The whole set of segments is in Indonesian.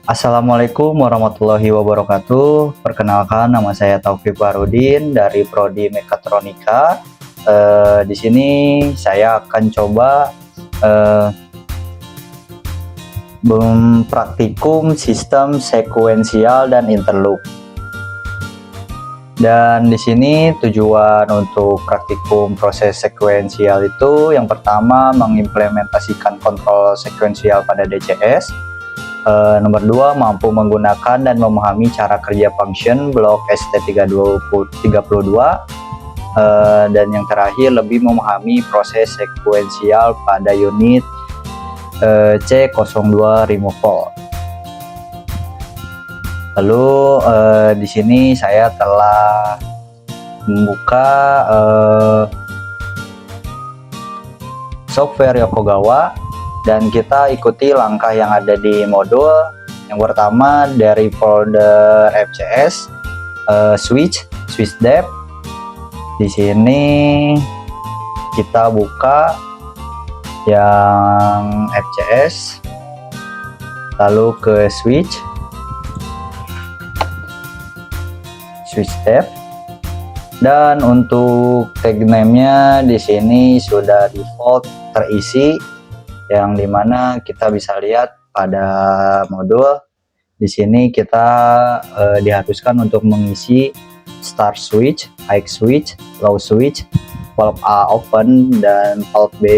Assalamualaikum warahmatullahi wabarakatuh. Perkenalkan, nama saya Taufik Warudin dari Prodi Mekatronika. Di sini saya akan coba mempraktikum sistem sekuensial dan interloop. Dan di sini tujuan untuk praktikum proses sekuensial itu yang pertama mengimplementasikan kontrol sekuensial pada DCS. Nomor 2, mampu menggunakan dan memahami cara kerja function blok ST32. Dan yang terakhir, lebih memahami proses sekuensial pada unit C02 removal. Lalu di sini saya telah membuka software Yokogawa dan kita ikuti langkah yang ada di modul. Yang pertama dari folder FCS, switch depth. Di sini kita buka yang FCS, lalu ke switch depth, dan untuk tag name-nya di sini sudah default terisi, yang dimana kita bisa lihat pada modul di sini kita diharuskan untuk mengisi start switch, high switch, low switch, valve A open dan valve B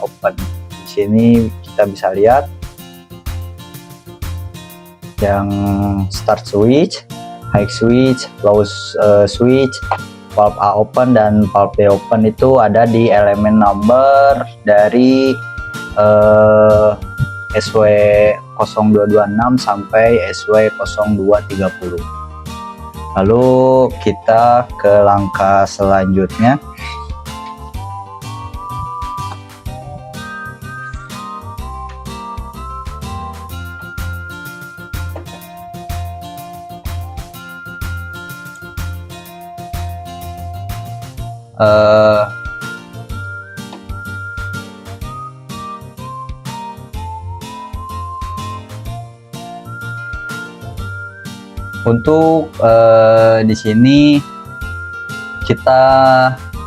open. Di sini kita bisa lihat yang start switch, high switch, low switch, valve A open dan valve B open itu ada di elemen number dari SW0226 sampai SW0230. Lalu kita ke langkah selanjutnya. Untuk di sini kita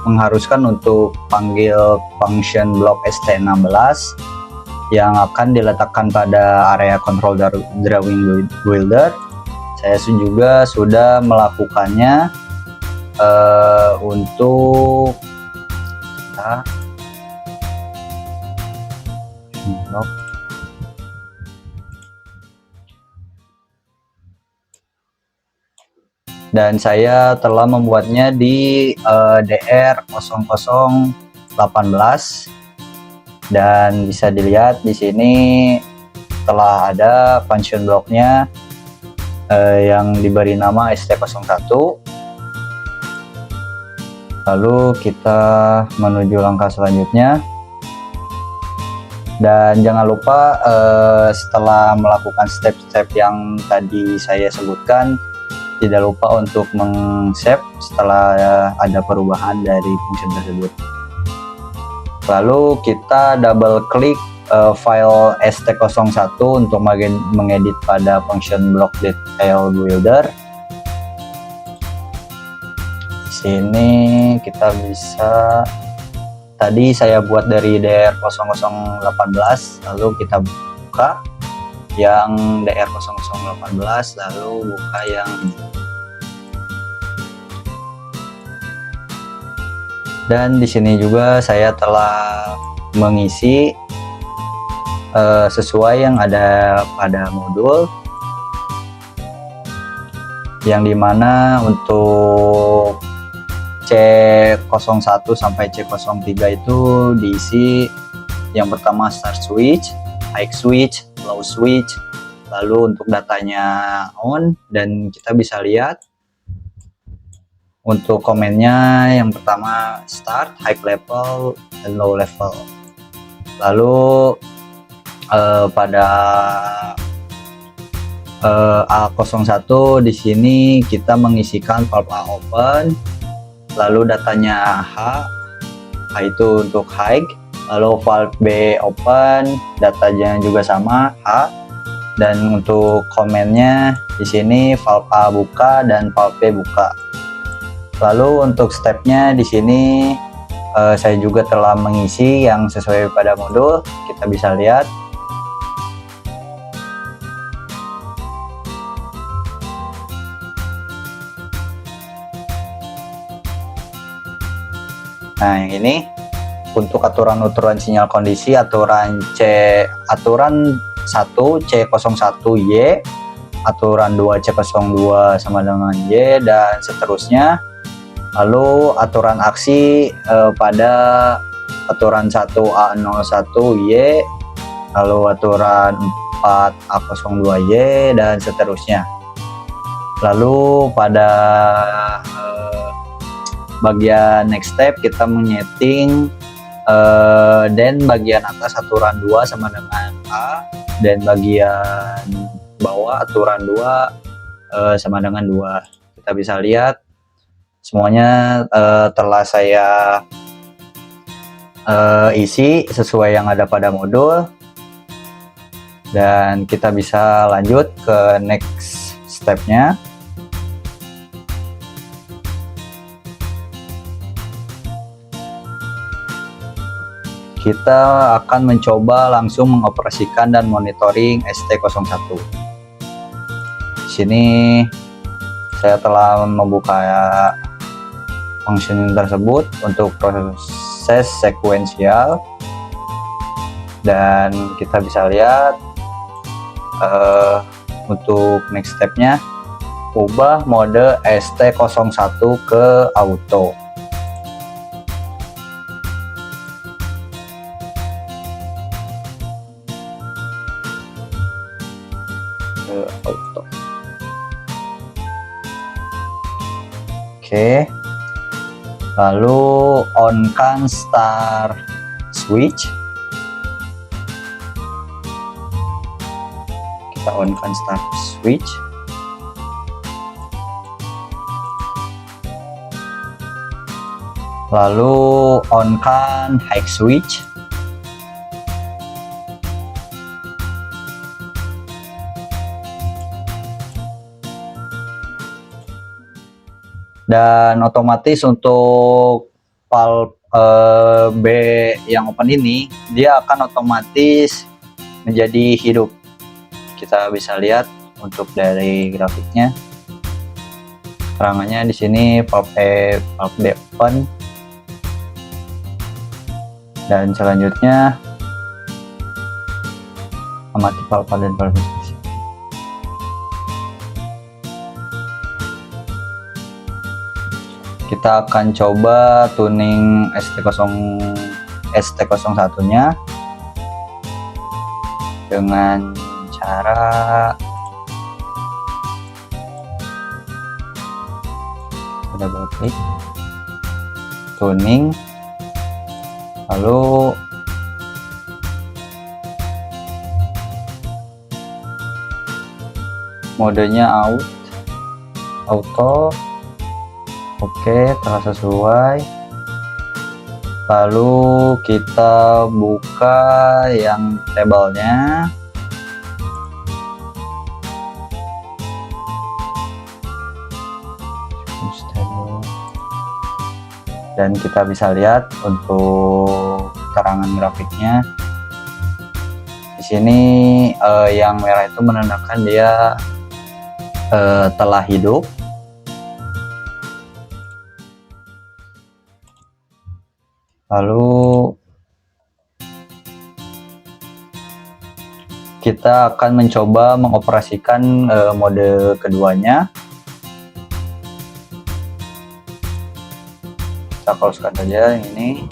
mengharuskan untuk panggil function block ST16 yang akan diletakkan pada area control drawing builder. Saya juga sudah melakukannya untuk dan saya telah membuatnya di DR0018 dan bisa dilihat di sini telah ada function blocknya yang diberi nama ST01. Lalu kita menuju langkah selanjutnya, dan jangan lupa setelah melakukan step-step yang tadi saya sebutkan, tidak lupa untuk meng-save setelah ada perubahan dari function tersebut. Lalu kita double klik file ST01 untuk mengedit pada function block detail builder. Di sini kita bisa, tadi saya buat dari DR0018, lalu kita buka yang DR0018, lalu buka yang ini. Dan di sini juga saya telah mengisi sesuai yang ada pada modul, yang dimana untuk C01 sampai C03 itu diisi yang pertama start switch, high switch, low switch, lalu untuk datanya on, dan kita bisa lihat untuk komennya yang pertama start, high level, dan low level. Lalu pada A01 di sini kita mengisikan valve A open, lalu datanya H itu untuk high, lalu valve B open, datanya juga sama H, Dan untuk komennya di sini valve A buka dan valve B buka. Lalu untuk stepnya di sini saya juga telah mengisi yang sesuai pada modul. Kita bisa lihat. Nah, yang ini untuk aturan sinyal kondisi, aturan 1 C01Y, aturan 2 C02 sama dengan Y, dan seterusnya. Lalu aturan aksi pada aturan 1A01Y, lalu aturan 4A02Y, dan seterusnya. Lalu pada bagian next step kita menyeting dan bagian atas aturan 2 sama dengan A, dan bagian bawah aturan 2 sama dengan 2. Kita bisa lihat semuanya telah saya isi sesuai yang ada pada modul, dan kita bisa lanjut ke next stepnya. Kita akan mencoba langsung mengoperasikan dan monitoring ST01. Di sini saya telah membuka function tersebut untuk proses sekuensial, dan kita bisa lihat untuk next stepnya, ubah mode ST01 ke auto. Oke, lalu on-kan start switch. Kita on-kan start switch. Lalu on-kan high switch. Dan otomatis untuk valve B yang open ini, dia akan otomatis menjadi hidup. Kita bisa lihat untuk dari grafiknya, keterangannya di sini valve B open, dan selanjutnya amati valve dan valve. Kita akan coba tuning ST01-nya dengan cara double klik, tuning, lalu modenya auto. Oke, telah sesuai. Lalu kita buka yang tabelnya. Dan kita bisa lihat untuk keterangan grafiknya. Di sini yang merah itu menandakan dia telah hidup. Lalu kita akan mencoba mengoperasikan mode keduanya. Kita close-kan saja yang ini.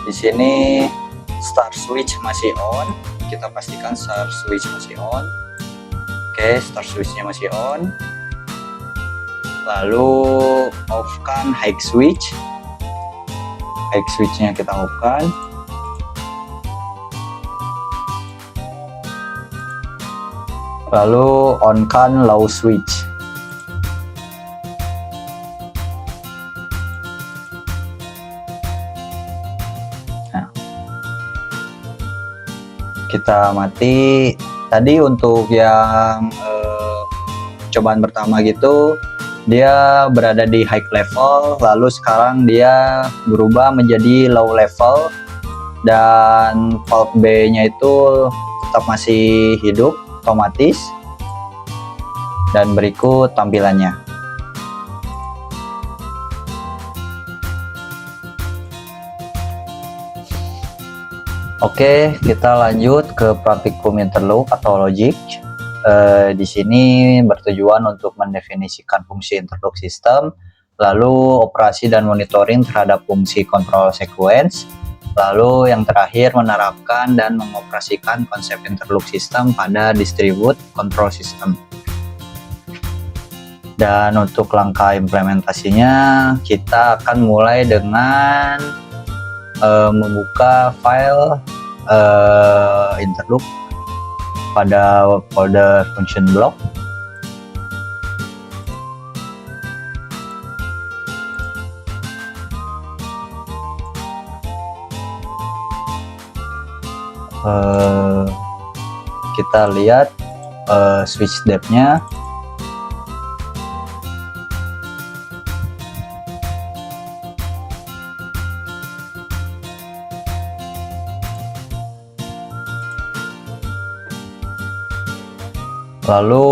Di sini start switch masih on. Kita pastikan start switch masih on. Oke, start switchnya masih on. Lalu off-kan high switch. High switchnya kita off-kan. Lalu on-kan low switch. kita mati. Tadi untuk yang cobaan pertama gitu dia berada di high level, lalu sekarang dia berubah menjadi low level dan Vault B nya itu tetap masih hidup otomatis. Dan berikut tampilannya. Oke, kita lanjut ke praktikum interloop atau logic. Di sini bertujuan untuk mendefinisikan fungsi interloop system, lalu operasi dan monitoring terhadap fungsi control sequence, lalu yang terakhir menerapkan dan mengoperasikan konsep interloop system pada distribute control system. Dan untuk langkah implementasinya kita akan mulai dengan membuka file interloop pada folder function block. Kita lihat switch depth-nya. Lalu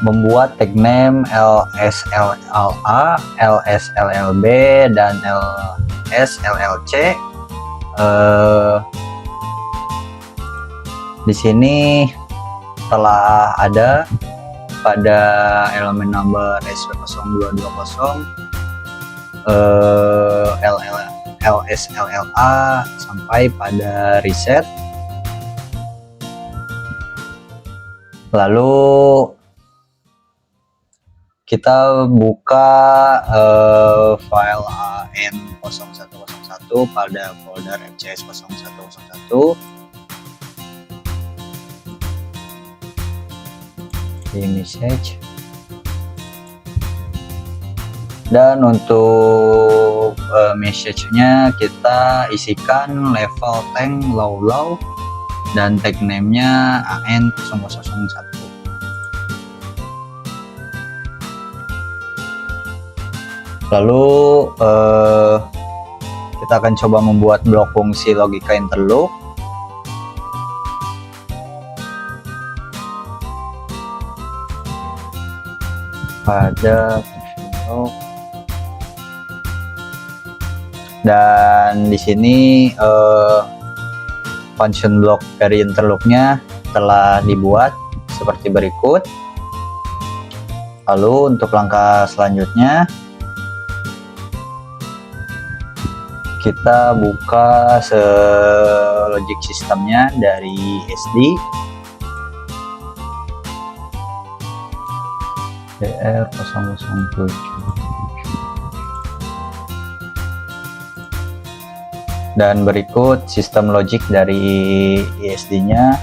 membuat tag name LSLLA, LSLLB, dan LSLLC. Di sini telah ada pada elemen number SP0220 LSLLA sampai pada reset. Lalu kita buka file AN0101 pada folder FCS0101 di message. Dan untuk message-nya kita isikan level tank low dan tag name-nya AN0001. Lalu kita akan coba membuat blok fungsi logika interloop. Pada blok. Dan di sini function block dari interloop-nya telah dibuat seperti berikut. Lalu untuk langkah selanjutnya kita buka logic sistemnya dari SD. DR007. Dan berikut sistem logik dari ISD-nya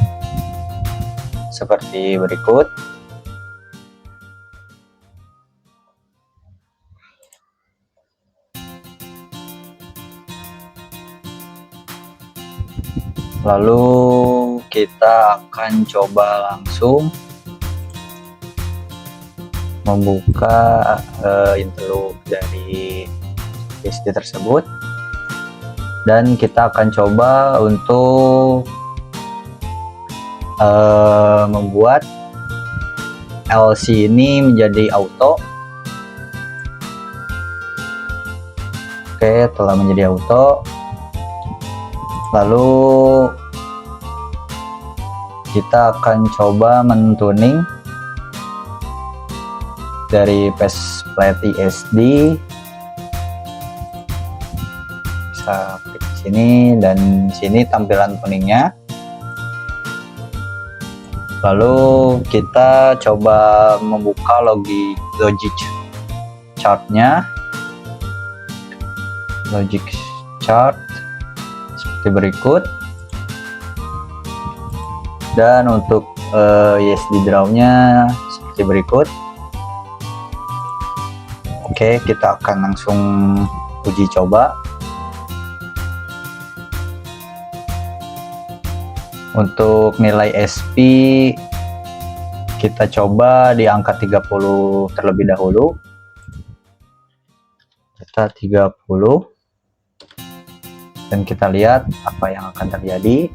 seperti berikut. Lalu kita akan coba langsung membuka interloop dari ISD tersebut. Dan kita akan coba untuk membuat LC ini menjadi auto. Oke, telah menjadi auto. Lalu kita akan coba men-tuning dari faceplate ISD. Bisa klik di sini dan sini tampilan tuningnya. Lalu kita coba membuka logic chartnya. Logic chart seperti berikut. Dan untuk ISD draw-nya seperti berikut. Oke, kita akan langsung uji coba. Untuk nilai SP kita coba di angka 30 terlebih dahulu. Kita 30 dan kita lihat apa yang akan terjadi.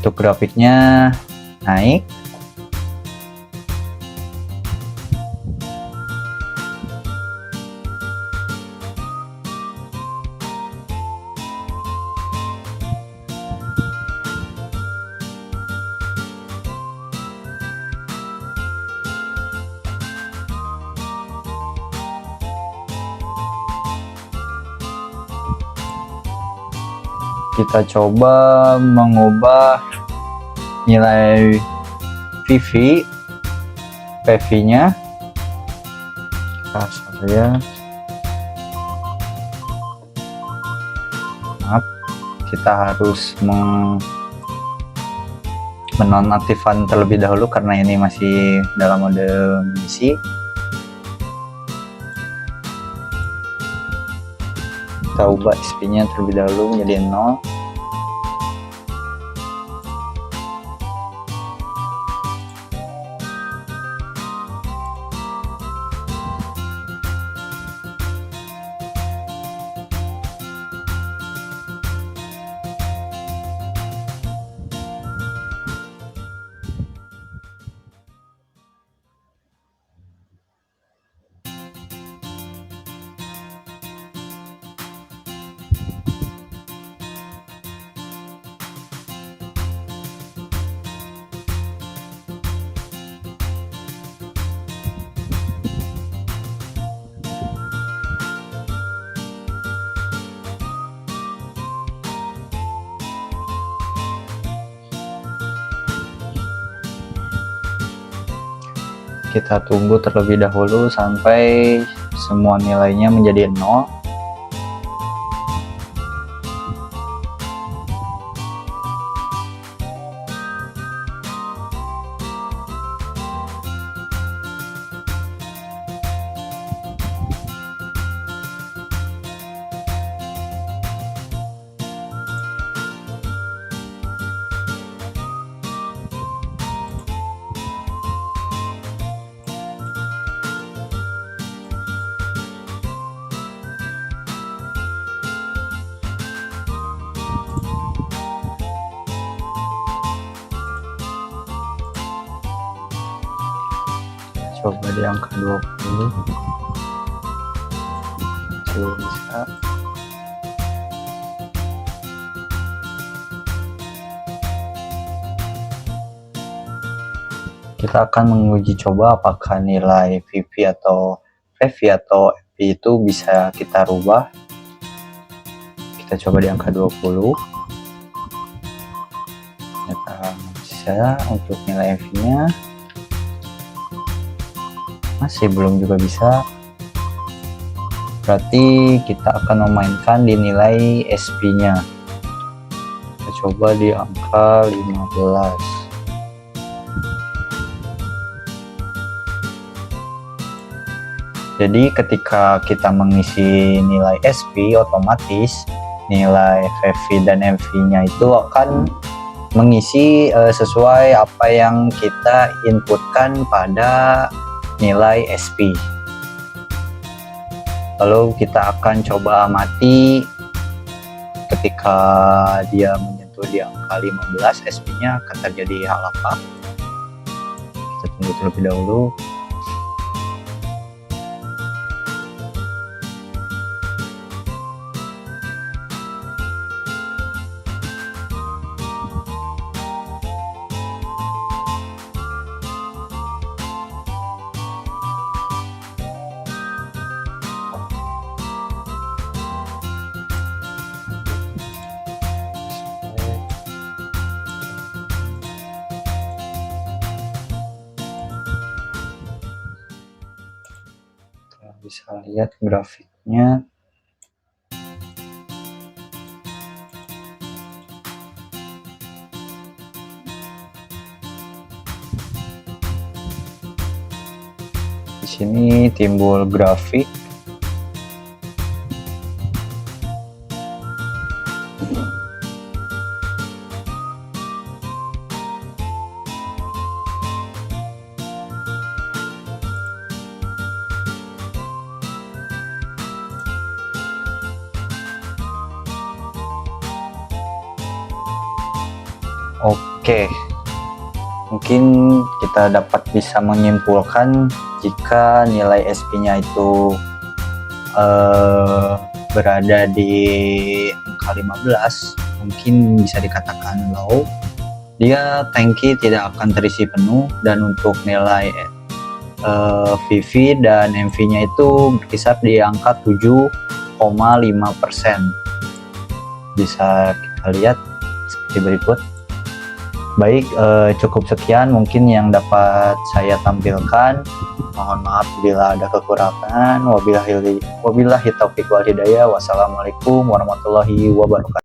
Untuk grafiknya naik. Kita coba mengubah nilai PV-nya. Kita harus menonaktifkan terlebih dahulu karena ini masih dalam mode mengisi. Kita ubah SP-nya terlebih dahulu menjadi 0. Kita tunggu terlebih dahulu sampai semua nilainya menjadi 0. Coba di angka 20. Masih bisa. Kita akan menguji coba apakah nilai VV atau FP itu bisa kita rubah. Kita coba di angka 20. Ternyata bisa. Untuk nilai FV-nya masih belum juga bisa, berarti kita akan memainkan di nilai SP-nya. Kita coba di angka 15. Jadi ketika kita mengisi nilai SP, otomatis nilai FV dan MV-nya itu akan mengisi sesuai apa yang kita inputkan pada nilai SP. Lalu kita akan coba amati ketika dia menyentuh di angka 15, SP-nya akan terjadi hal apa. Kita tunggu terlebih dahulu. Bisa lihat grafiknya. Di sini timbul grafik Oke, mungkin kita dapat bisa menyimpulkan jika nilai SP-nya itu berada di angka 15, mungkin bisa dikatakan low. Dia tangki tidak akan terisi penuh, dan untuk nilai VV dan MV-nya itu berkisar di angka 7,5%. Bisa kita lihat seperti berikut. Baik, cukup sekian mungkin yang dapat saya tampilkan. Mohon maaf bila ada kekurangan. Wabillahi taufiq wal hidayah. Wassalamualaikum warahmatullahi wabarakatuh.